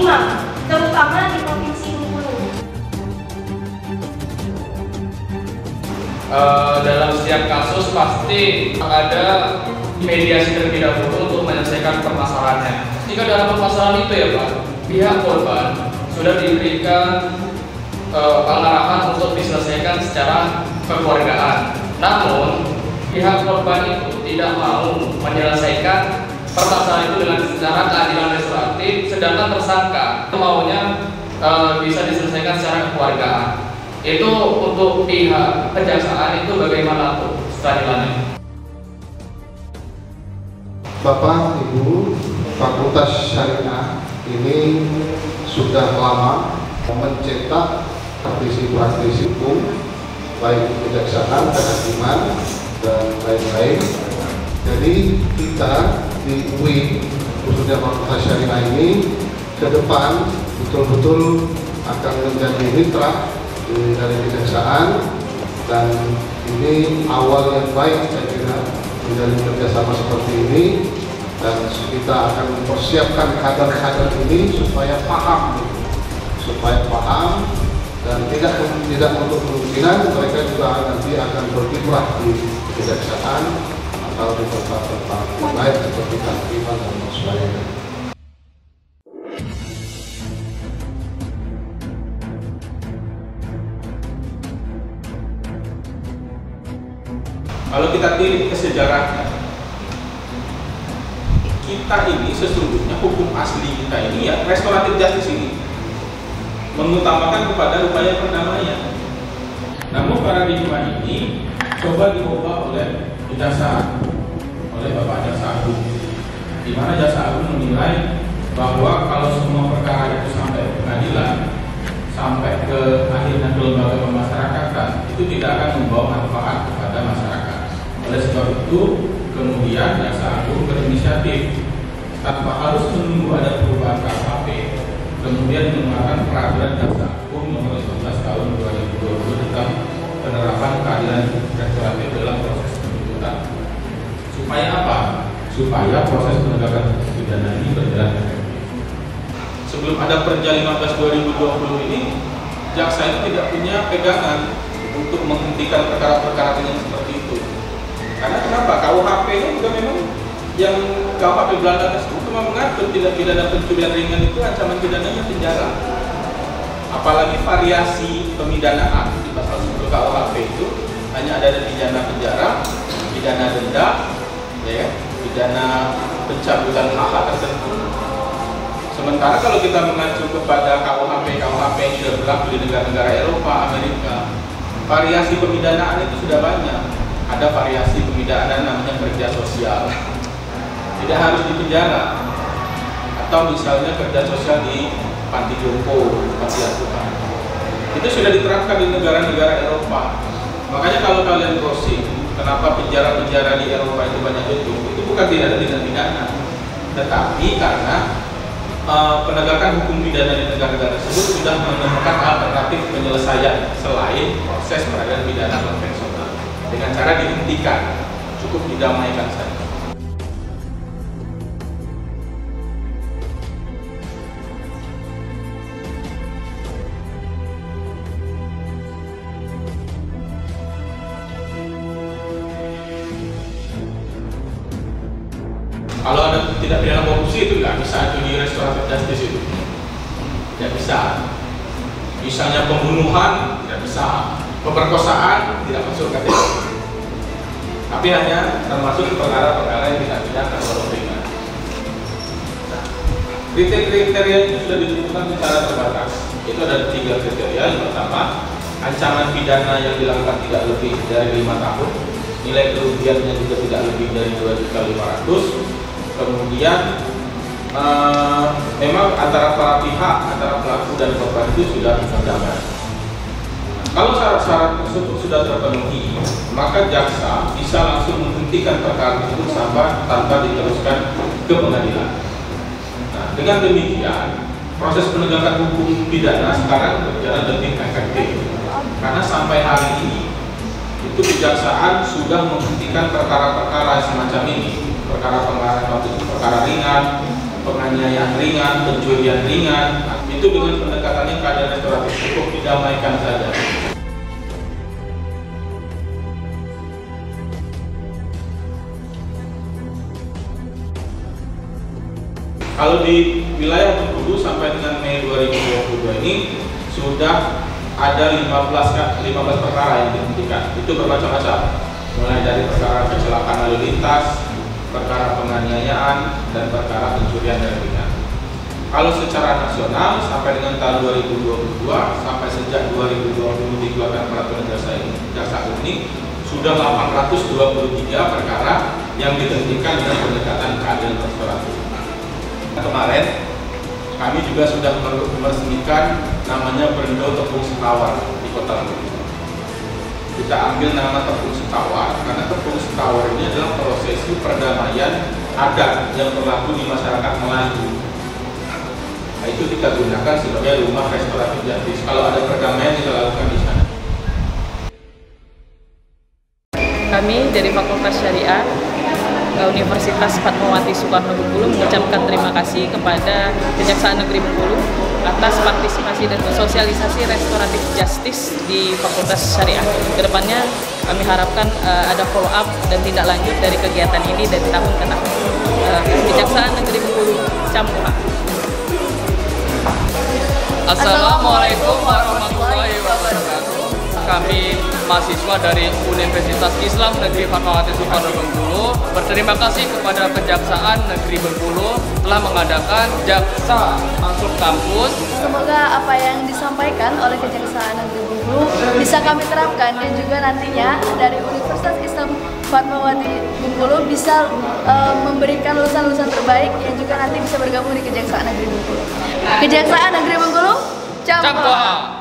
minimal, terutama di Provinsi Bengkulu. Dalam setiap kasus pasti ada mediasi terlebih dahulu untuk menyelesaikan permasalahannya. Jika dalam permasalahan itu ya Pak, pihak korban sudah diberikan pengarahan untuk diselesaikan secara kekeluargaan. Namun pihak korban itu tidak mau menyelesaikan permasalahan itu dengan secara keadilan restoratif, sedangkan tersangka maunya bisa diselesaikan secara kekeluargaan. Itu untuk pihak kejaksaan itu bagaimana tuh keadilannya? Bapak, Ibu, Fakultas Syariah ini sudah lama mencetak praktisi-praktisi hukum, baik kejaksaan, kehakiman, dan lain-lain. Jadi kita di UI, khususnya Fakultas Syariah ini, ke depan betul-betul akan menjadi mitra dari kejaksaan, dan ini awal yang baik saya kira menjadi kerjasama seperti ini, dan kita akan mempersiapkan kader-kader ini supaya paham, dan tidak untuk kemungkinan mereka juga nanti akan berkiprah di kejaksaan atau di tempat-tempat lain seperti kehakiman dan sebagainya. Kalau kita tilik ke sejarahnya, kita ini sesungguhnya hukum asli kita ini ya restoratif justice ini mengutamakan kepada upaya perdamaian. Namun paradigma ini coba diubah oleh Jaksa, oleh Bapak Jaksa Agung, di mana Jaksa Agung menilai bahwa kalau semua perkara itu sampai ke pengadilan, sampai ke akhirnya ke lembaga pemasyarakatan, itu tidak akan membawa manfaat kepada masyarakat. Oleh sebab itu, kemudian Jaksa Agung berinisiatif tanpa harus menunggu ada perubahan KUHP, kemudian mengeluarkan peraturan Jaksa Agung nomor 19 tahun 2020 tentang penerapan keadilan restoratif dalam proses penuntutan. Supaya apa? Supaya proses penegakan hukum pidana ini berjalan efektif. Sebelum ada Perja 15/2020 ini, jaksa itu tidak punya pegangan untuk menghentikan perkara-perkara yang seperti itu. Karena kenapa? KUHP ini juga memang yang KUHP Belanda tersebut cuma mengatur tindak pidana pencurian ringan itu ancaman pidananya penjara. Apalagi variasi pemidanaan di pasal 10 KUHP itu hanya ada pidana penjara, pidana denda, ya, pidana pencabutan hak tertentu. Sementara kalau kita mengacu kepada KUHP yang sudah berlaku di negara-negara Eropa, Amerika, variasi pemidanaan itu sudah banyak. Ada variasi pemidanaan namanya kerja sosial, tidak harus di penjara, atau misalnya kerja sosial di panti jompo, panti asuhan. Itu sudah diterapkan di negara-negara Eropa. Makanya kalau kalian browsing, kenapa penjara-penjara di Eropa itu banyak tutup, itu bukan tidak ada tindak pidana, tetapi karena penegakan hukum pidana di negara-negara tersebut sudah menemukan alternatif penyelesaian selain proses peradilan pidana konvensional dengan cara dihentikan, cukup didamaikan saja. Kalau ada tidak pidana korupsi itu nggak bisa itu di restoratif justice itu, tidak bisa. Misalnya pembunuhan tidak bisa, pemerkosaan tidak masuk kategori. Tapi hanya termasuk perkara-perkara yang tidak pidana atau ringan. Nah, kriteria itu sudah ditentukan secara terbatas. Itu ada 3 kriteria. Yang pertama, ancaman pidana yang dilakukan tidak lebih dari 5 tahun, nilai kerugiannya juga tidak lebih dari 2.500.000. Kemudian memang antara para pihak, antara pelaku dan korban itu sudah berdamai. Kalau syarat-syarat tersebut sudah terpenuhi, maka jaksa bisa langsung menghentikan perkara tersebut tanpa diteruskan ke pengadilan. Nah, dengan demikian, proses penegakan hukum pidana sekarang berjalan lebih efektif. Karena sampai hari ini, itu kejaksaan sudah menghentikan perkara-perkara semacam ini. Perkara ringan, penganiayaan ringan, pencurian ringan, itu dengan pendekatannya keadaan restoratif cukup didamaikan saja. Kalau di wilayah Bengkulu sampai dengan Mei 2022 ini sudah ada 15 perkara yang dihentikan. Itu bermacam-macam, mulai dari perkara kecelakaan lalu lintas, perkara penganiayaan, dan perkara pencurian dan ringan. Kalau secara nasional sampai dengan tahun 2022 sampai sejak 2020 dikeluarkan peraturan jaksa ini sudah 823 perkara yang dihentikan dengan pendekatan keadilan restoratif. Kemarin kami juga sudah meresmikan namanya Brendo Tepung Setawar di Kota Bengkulu. Kita ambil nama Tepung Setawar karena Tepung Setawar ini adalah prosesi perdamaian adat yang berlaku di masyarakat Melayu. Nah, itu kita gunakan sebagai rumah restoratif justice. Kalau ada perdamaian kita lakukan di sana. Kami dari Fakultas Syariah Universitas Fatmawati Soekarno Bengkulu mengucapkan terima kasih kepada Kejaksaan Negeri Bengkulu atas partisipasi dan sosialisasi restoratif justice di Fakultas Syariah. Kedepannya kami harapkan ada follow up dan tindak lanjut dari kegiatan ini dari tahun ke tahun. Kejaksaan Negeri Bengkulu, Campuha. Assalamualaikum warahmatullahi wabarakatuh. Kami mahasiswa dari Universitas Islam Negeri Fatmawati Soekarno Bengkulu berterima kasih kepada Kejaksaan Negeri Bengkulu telah mengadakan jaksa masuk kampus. Semoga apa yang disampaikan oleh Kejaksaan Negeri Bengkulu bisa kami terapkan dan juga nantinya dari Universitas Islam Fatmawati Bengkulu bisa memberikan lulusan-lulusan terbaik yang juga nanti bisa bergabung di Kejaksaan Negeri Bengkulu. Kejaksaan Negeri Bengkulu, Campuha.